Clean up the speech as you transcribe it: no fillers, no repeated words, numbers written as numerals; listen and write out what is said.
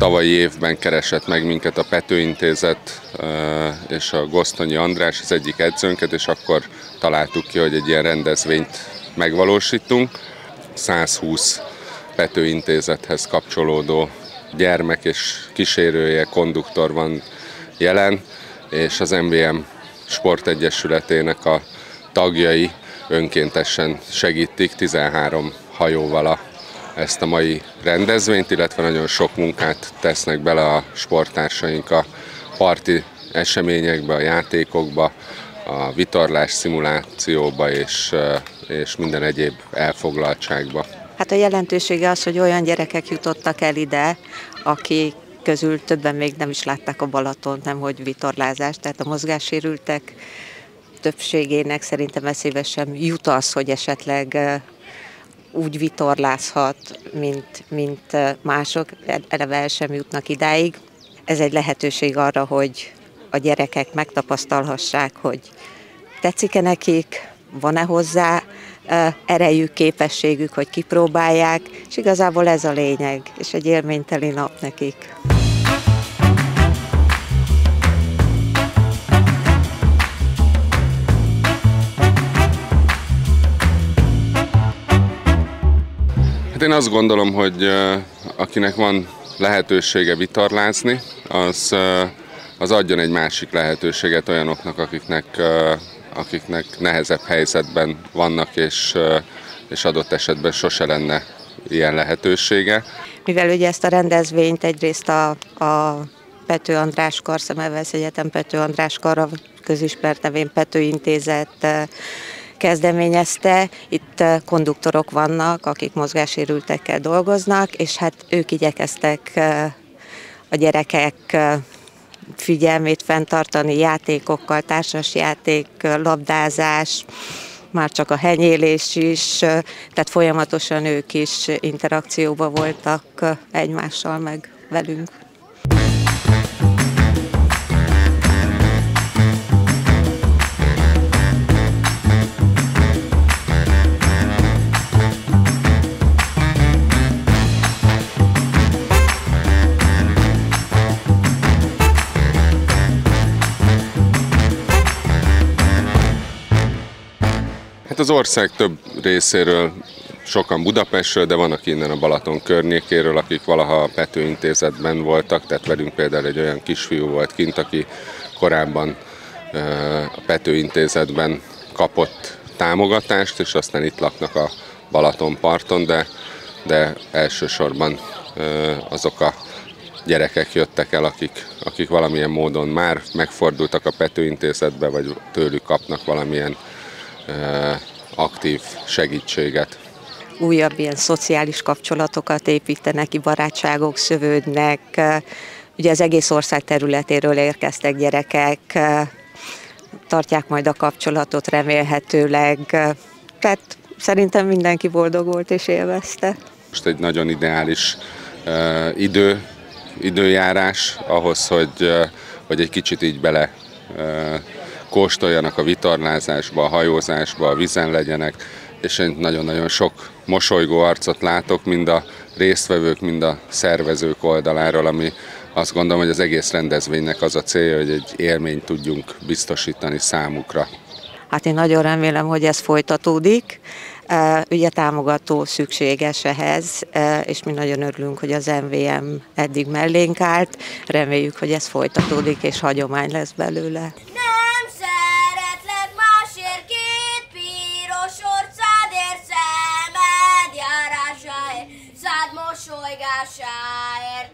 tavalyi évben keresett meg minket a Pető Intézet és a Gosztonyi András, az egyik edzőnket, és akkor találtuk ki, hogy egy ilyen rendezvényt megvalósítunk. 120 Pető Intézethez kapcsolódó gyermek és kísérője, konduktor van jelen, és az MVM Sportegyesületének a tagjai önkéntesen segítik 13 hajóval ezt a mai rendezvényt, illetve nagyon sok munkát tesznek bele a sporttársaink a parti eseményekbe, a játékokba, a vitorlás szimulációba és minden egyéb elfoglaltságba. Hát a jelentősége az, hogy olyan gyerekek jutottak el ide, akik közül többen még nem is látták a Balatont, nemhogy vitorlázást, tehát a mozgássérültek többségének szerintem eszébe sem jut az, hogy esetleg úgy vitorlázhat, mint mások, eleve el sem jutnak idáig. Ez egy lehetőség arra, hogy a gyerekek megtapasztalhassák, hogy tetszik-e nekik, van-e hozzá erejük, képességük, hogy kipróbálják, és igazából ez a lényeg, és egy élményteli nap nekik. Hát én azt gondolom, hogy akinek van lehetősége vitorlázni, az adjon egy másik lehetőséget olyanoknak, akiknek nehezebb helyzetben vannak, és adott esetben sose lenne ilyen lehetősége. Mivel ugye ezt a rendezvényt egyrészt a Pető András Kar, Szemmelweis Egyetem Pető András Kar, közismert nevén Pető Intézet kezdeményezte. Itt konduktorok vannak, akik mozgássérültekkel dolgoznak, és hát ők igyekeztek a gyerekek figyelmét fenntartani játékokkal, társasjáték, labdázás, már csak a henyélés is, tehát folyamatosan ők is interakcióban voltak egymással, meg velünk. Hát az ország több részéről, sokan Budapestről, de vannak innen a Balaton környékéről, akik valaha a Pető Intézetben voltak, tehát velünk például egy olyan kisfiú volt kint, aki korábban a Pető Intézetben kapott támogatást, és aztán itt laknak a Balatonparton, de elsősorban azok a gyerekek jöttek el, akik valamilyen módon már megfordultak a Pető Intézetbe, vagy tőlük kapnak valamilyen aktív segítséget. Újabb ilyen szociális kapcsolatokat építenek ki, barátságok szövődnek. Ugye az egész ország területéről érkeztek gyerekek, tartják majd a kapcsolatot remélhetőleg. Tehát szerintem mindenki boldog volt és élvezte. Most egy nagyon ideális időjárás ahhoz, hogy egy kicsit így bele kóstoljanak a vitorlázásba, a hajózásba, a vízen legyenek, és én nagyon-nagyon sok mosolygó arcot látok, mind a résztvevők, mind a szervezők oldaláról, ami azt gondolom, hogy az egész rendezvénynek az a célja, hogy egy élményt tudjunk biztosítani számukra. Hát én nagyon remélem, hogy ez folytatódik. Ugye támogató szükséges ehhez, és mi nagyon örülünk, hogy az MVM eddig mellénk állt. Reméljük, hogy ez folytatódik, és hagyomány lesz belőle. Szád mosolygásáért.